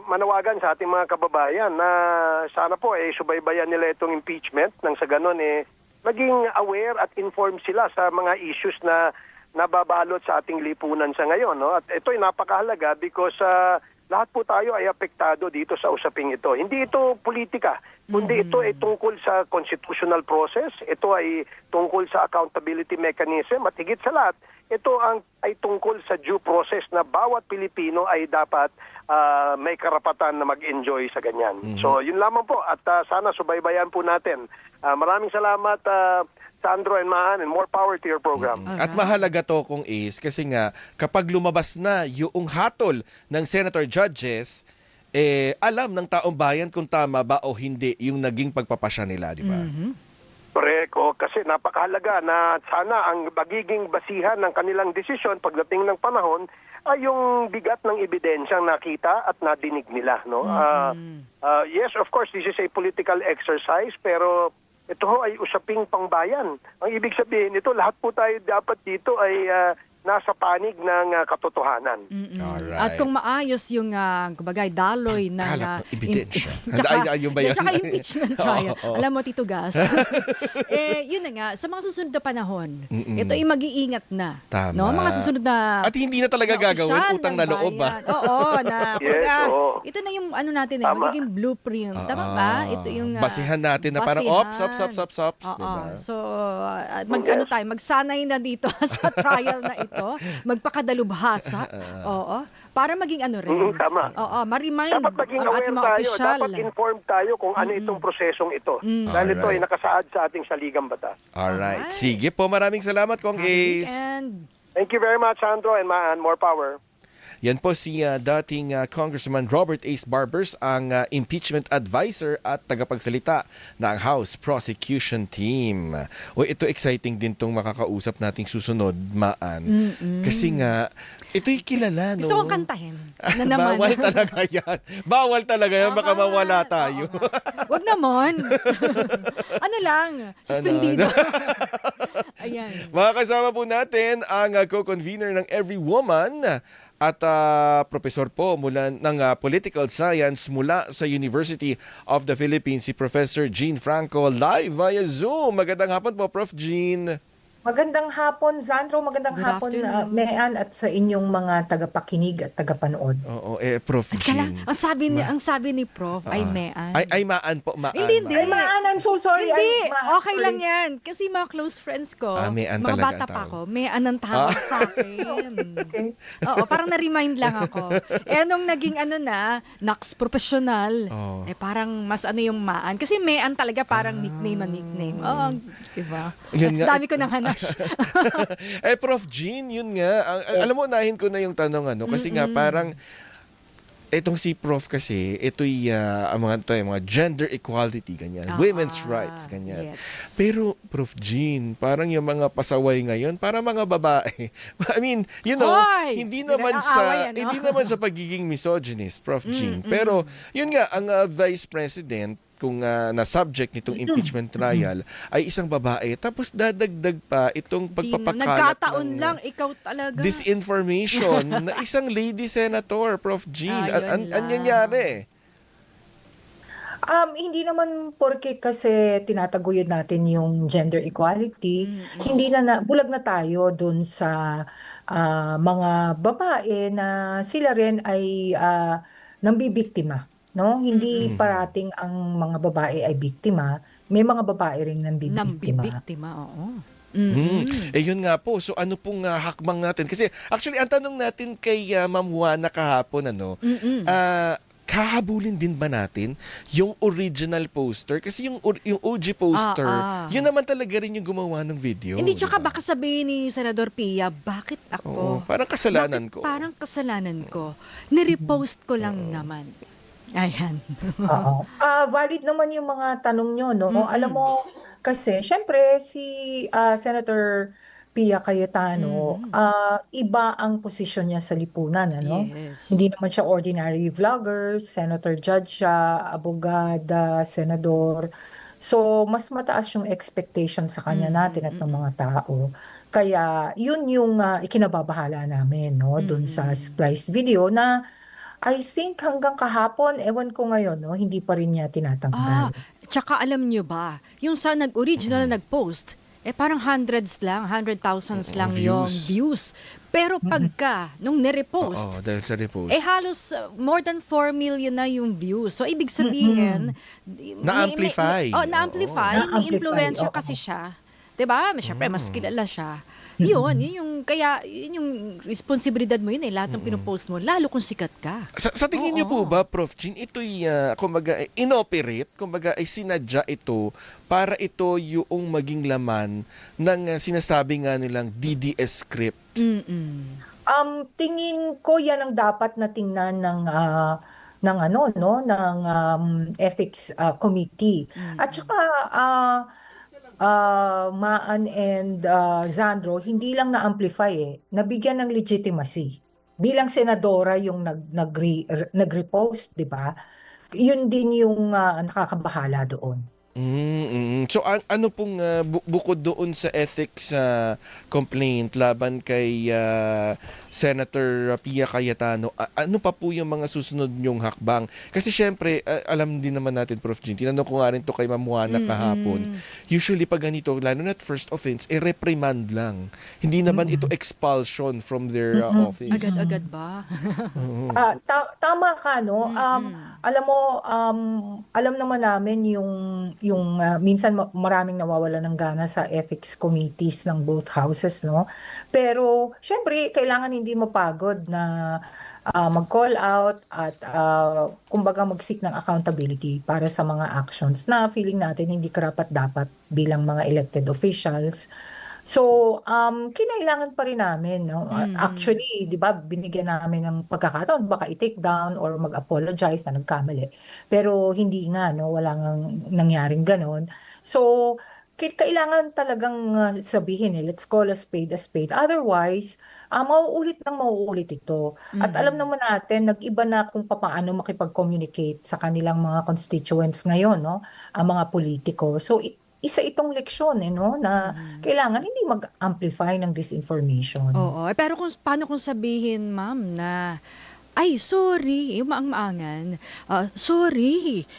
manawagan sa ating mga kababayan na sana po subaybayan nila itong impeachment nang sa ganon maging aware at informed sila sa mga issues na nababalot sa ating lipunan sa ngayon. No? At ito ay napakahalaga because lahat po tayo ay apektado dito sa usaping ito. Hindi ito politika, kundi ito ay tungkol sa constitutional process, ito ay tungkol sa accountability mechanism, at higit sa lahat, ito ay tungkol sa due process na bawat Pilipino ay dapat may karapatan na mag-enjoy sa ganyan. So yun lamang po at sana subaybayan po natin. Maraming salamat Sandro and Maan, and more power to your program. At mahalaga to kung Ace kasi nga kapag lumabas na yung hatol ng Senator Judges, alam ng taong bayan kung tama ba o hindi yung naging pagpapasya nila, di ba? Correct. Kasi napakahalaga na sana ang magiging basihan ng kanilang desisyon pagdating ng panahon ay yung bigat ng ebidensyang nakita at nadinig nila. No? Yes, of course, this is a political exercise, pero ito ay usaping pangbayan. Ang ibig sabihin nito, lahat po tayo dapat dito ay nasa panig ng katotohanan. Alright. At kung maayos yung kumbaga daloy ng Kalat ng ebidensya. Tsaka, Ayun ba yun? tsaka impeachment trial. Oo. Alam mo, Tito Gas. Yun na nga, sa mga susunod na panahon, ito ay mag-iingat na. Tama. No? Mga susunod na At hindi na talaga gagawin opisyal utang ng na loob ba? bayan. Oo, na kumbaga, oo. ito na yung ano natin, Tama. magiging blueprint. Tama ba? Ito yung basihan natin na parang ops. Oo. Diba? So, magsanay na dito sa trial na ito. Magpakadalubhasa. Oo. Para maging ano rin. Tama. Oo, ma-remind Dapat maging ang aware ating mga tayo, opisyal. dapat informed tayo kung ano itong prosesong ito. Dahil ito ay Alright. nakasaad sa ating saligang batas. Alright. Sige po, maraming salamat kong Happy Ace. weekend. Thank you very much, Sandro and Maan. More power. Yan po si dating Congressman Robert Ace Barbers, ang impeachment advisor at tagapagsalita ng House Prosecution Team. O ito exciting din tong makakausap nating susunod, Maan. Kasi nga, ito'y kilala, no? Gusto kong kantahin. Na naman. Bawal talaga yan. Bawal talaga yan. Baka mawala tayo. Wag naman. Ano lang, suspendido. Ayan. Makakasama po natin ang co-convener ng Every Woman at profesor po mula ng Political Science mula sa University of the Philippines, si Professor Jean Franco, live via Zoom. Magandang hapon po, Prof. Jean. Magandang hapon, Sandro. Magandang Good hapon, afternoon. Mean, at sa inyong mga tagapakinig at tagapanood. Oo, Prof. Kala, Jean. ang sabi ni Prof ay Mean. Ay, Maan po, Maan. Hindi. Ay, Maan, I'm so sorry. Hindi, okay sorry. lang yan. Kasi mga close friends ko, Mean mga talaga bata ang pa tawag. ako, Mean ang tawag sa akin. Okay. Oo, parang na-remind lang ako. Nung naging Nax professional, Oh. parang mas yung Maan. Kasi Mean talaga parang nickname na nickname. Oo, diba? Yun nga. Dami ko ng hanash. Prof. Jean, yun nga. Alam mo, unahin ko na yung tanong, kasi nga parang itong si Prof kasi, ito'y mga gender equality, ganyan. Women's rights, ganyan. Yes. Pero, Prof. Jean, parang yung mga pasaway ngayon, parang mga babae. I mean, you know, Hoy! hindi naman sa Pinag-aaway, hindi naman sa pagiging misogynist, Prof. Jean. Pero, yun nga, ang Vice President, kung na subject nitong impeachment trial ay isang babae, tapos dadagdag pa itong pagpapakalat Nagkataon ng lang, ikaw talaga. disinformation na isang lady senator, Prof. Jean. Ayun An lang. nangyari? Hindi naman porke kasi tinataguyod natin yung gender equality, hindi bulag na tayo dun sa mga babae na sila rin ay nambibiktima. No? Hindi parating ang mga babae ay biktima. May mga babae ring nambibiktima. Nambibiktima, oo. Yun nga po. So ano pong hakbang natin? Kasi actually, ang tanong natin kay Ma'am Juana kahapon, kahabulin din ba natin yung original poster? Kasi yung OG poster, yun naman talaga rin yung gumawa ng video. Hindi, tsaka diba? baka sabihin ni Senador Pia, bakit ako? Oo, parang kasalanan ko. Parang kasalanan ko. Nirepost ko lang naman. Ayan. Oo. Valid naman yung mga tanong nyo, no? Alam mo, kasi, syempre, si Senator Pia Cayetano, iba ang posisyon niya sa lipunan, ano? Yes. Hindi naman siya ordinary vlogger, senator judge siya, abogada, senador. So, mas mataas yung expectation sa kanya natin at ng mga tao. Kaya, yun yung ikinababahala namin, no? Dun sa spliced video na I think hanggang kahapon, ewan ko ngayon, no? Hindi pa rin niya tinatanggal. Tsaka alam nyo ba, yung sa original na nag-post, parang hundreds lang, 100,000s lang yung views. Pero pagka, nung nirepost, dahil sa repost. halos more than 4 million na yung views. So, ibig sabihin, Na-amplify. Na-amplify. Na-amplify, Impluwensya oo. kasi siya. Diba? Siyempre, mas kilala siya. Yun yung responsibilidad mo yun lahat ng pinopost mo, lalo kung sikat ka. Sa tingin niyo po ba, Prof. Jean, ito'y, kumbaga, inoperate, kumbaga, ay sinadya ito para ito yung maging laman ng sinasabi nga nilang DDS script? Tingin ko yan ang dapat na tingnan ng ano no ng ethics committee. At saka Maan and Zandro hindi lang na-amplify nabigyan ng legitimacy. Bilang senadora yung nag-repost, 'di ba? Yun din yung nakakabahala doon. So ano pong bukod doon sa ethics complaint laban kay Senator Pia Cayetano, ano pa po yung mga susunod nyong hakbang? Kasi syempre, alam din naman natin, Prof. Jean, tinanong ko nga rin to kay Ma'am Juana kahapon. Usually pag ganito, lalo na first offense, reprimand lang. Hindi naman ito expulsion from their office. Agad-agad ba? Tama ka, no? Alam mo, alam naman namin yung minsan maraming nawawala ng gana sa ethics committees ng both houses, no? Pero syempre kailangan hindi mapagod na mag-call out at kumbaga mag-seek ng accountability para sa mga actions na feeling natin hindi karapat-dapat bilang mga elected officials. So, kinailangan pa rin namin, no? Actually, 'di ba, binigyan namin ng pagkakataon baka i-take down or mag-apologize na nagkamali. Pero hindi nga, no, wala ngang nangyaring ganon. So, kailangan talagang sabihin let's call a spade a spade. Otherwise, mauulit ito. At alam naman natin, nag-iba na kung paano makipag-communicate sa kanilang mga constituents ngayon, no? Ang mga politiko. So, isa itong leksyon no na kailangan hindi mag-amplify ng disinformation. Oo, pero paano kung sabihin, ma'am, na ay, sorry, yung maang-maangan, sorry,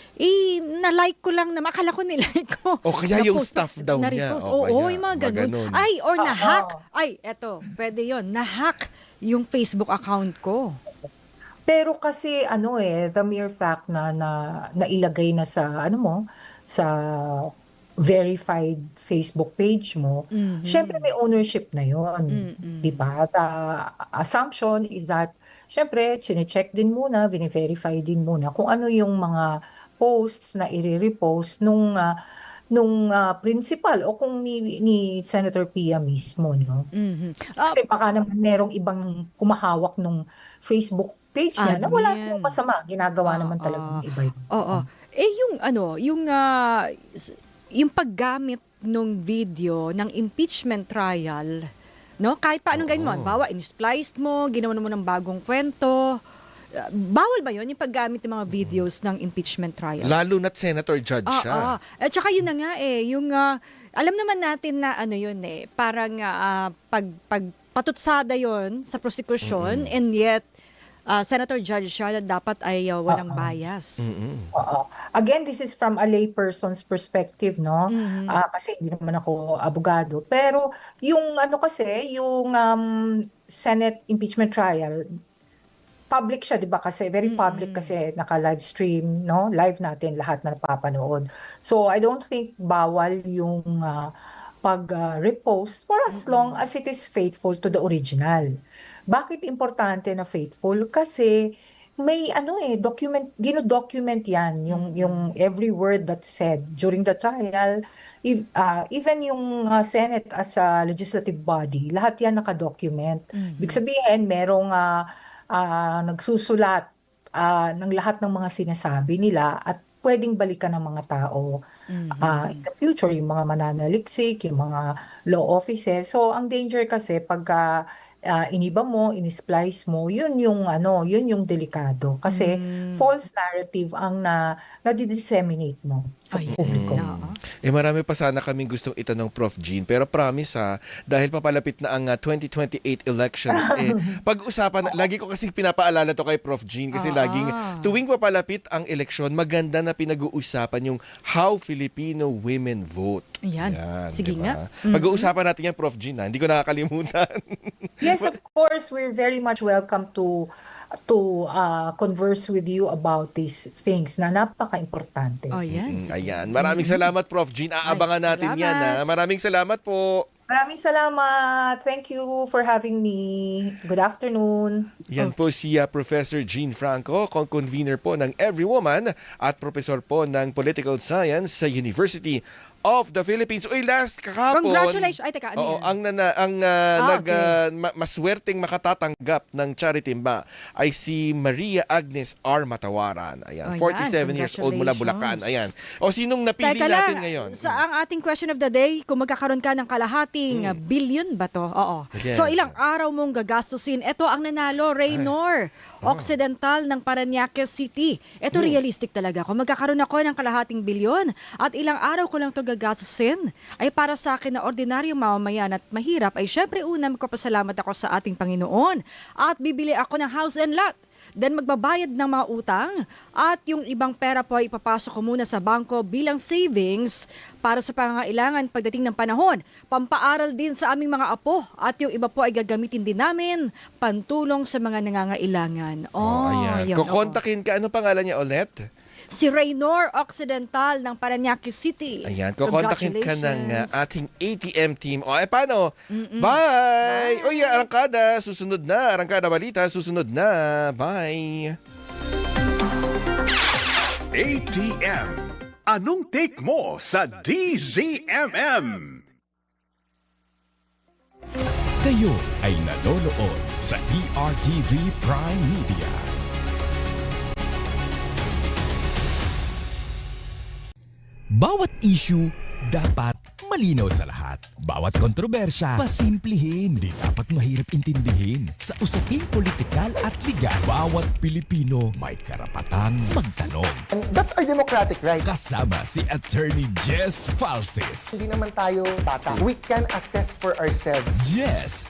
na-like ko lang naman, akala ko nilike ko. O kaya yung staff daw niya. Oo, yung mga ganun. Ay, or na-hack. Ay, eto, pwede yon, na-hack yung Facebook account ko. Pero kasi the mere fact na nailagay na sa sa verified Facebook page mo, syempre may ownership na yon, di ba? The assumption is that, syempre, chine-check din muna, bine-verify din muna kung ano yung mga posts na i-repost nung principal o kung ni Senator Pia mismo, no? Kasi baka naman merong ibang kumahawak nung Facebook page niya na wala namang masama, ginagawa naman talaga ng iba yun. Oo. Yung paggamit ng video ng impeachment trial, no? Kahit paano ganyan mo, bawa in-spliced mo, ginawa mo ng bagong kwento, bawal ba yun yung paggamit ng mga videos ng impeachment trial? Lalo na't senator judge siya. At saka yun na nga yung alam naman natin na parang pagpatutsada yun sa prosecution, and yet Senator Judge siya na dapat ay walang bias. Again, this is from a layperson's perspective, no? Kasi hindi naman ako abogado. Pero yung yung Senate impeachment trial, public siya, 'di ba? Kasi very public kasi naka-live stream, no? Live natin lahat na napapanood. So I don't think bawal yung pag-repost for as long as it is faithful to the original. Bakit importante na faithful? Kasi may dino-document yan, yung every word that's said during the trial, even yung Senate as a legislative body, lahat yan naka-document. Ibig sabihin, merong nagsusulat ng lahat ng mga sinasabi nila at pwedeng balikan ng mga tao in the future, yung mga mananaliksik, yung mga law offices. So ang danger kasi pagka iniba mo, inisplice mo, yun yung delikado kasi false narrative ang na-disseminate mo sa publiko. Marami pa sana kaming gustong itanong Prof. Jean, pero promise dahil papalapit na ang 2028 elections, pag-usapan, lagi ko kasi pinapaalala to kay Prof. Jean kasi laging tuwing papalapit ang eleksyon, maganda na pinag-uusapan yung how Filipino women vote. Yan. Sige diba? nga. Pag-uusapan natin yan, Prof. Jean, hindi ko nakakalimutan. Yes, of course, we're very much welcome to converse with you about these things na napaka-importante. Yan. Ayan. Maraming salamat, Prof. Jean. Aabangan natin yan. Maraming salamat po. Maraming salamat. Thank you for having me. Good afternoon. Yan po si Professor Jean Franco, convener po ng Every Woman at professor po ng Political Science sa University of the Philippines. Uy, last kahapon. Congratulations. Ay, teka, ano yan? Maswerteng makatatanggap ng Charitimba ay si Maria Agnes R. Matawaran. Ayan, 47 years old mula Bulacan. Ayan. O sinong napili Teka natin lang, ngayon? Sa ang ating question of the day, kung magkakaroon ka ng kalahating billion ba to? Oo. Yes. So ilang araw mong gagastusin? Ito ang nanalo, Raynor, Occidental ng Parañaque City. Ito realistic talaga. Kung magkakaroon ako ng kalahating bilyon at ilang araw ko lang ito gagastusin, ay para sa akin na ordinaryong mamamayan at mahirap, ay syempre una magpapasalamat ako sa ating Panginoon at bibili ako ng house and lot. Then magbabayad ng mga utang at yung ibang pera po ay ipapasok ko muna sa bangko bilang savings para sa pangangailangan pagdating ng panahon. Pampaaral din sa aming mga apo at yung iba po ay gagamitin din namin pantulong sa mga nangangailangan. Ayan. Yun, Kukontakin ka. Ano pangalan niya ulit? Si Raynor Occidental ng Parañaque City. Ayan, kukontakin ka ng ating ATM team. O, paano? Bye! Uy, Arangkada, susunod na. Arangkada Balita, susunod na. Bye! ATM. Anong take mo sa DZMM? Kayo ay nanonood sa PRTV Prime Media. Bawat issue dapat malinaw sa lahat. Bawat kontrobersya, pasimplihin. Di dapat mahirap intindihin. Sa usaping politikal at legal, bawat Pilipino may karapatang magtanong. And that's our democratic right. Kasama si Attorney Jess Falsis. Hindi naman tayo bata. We can assess for ourselves. Jess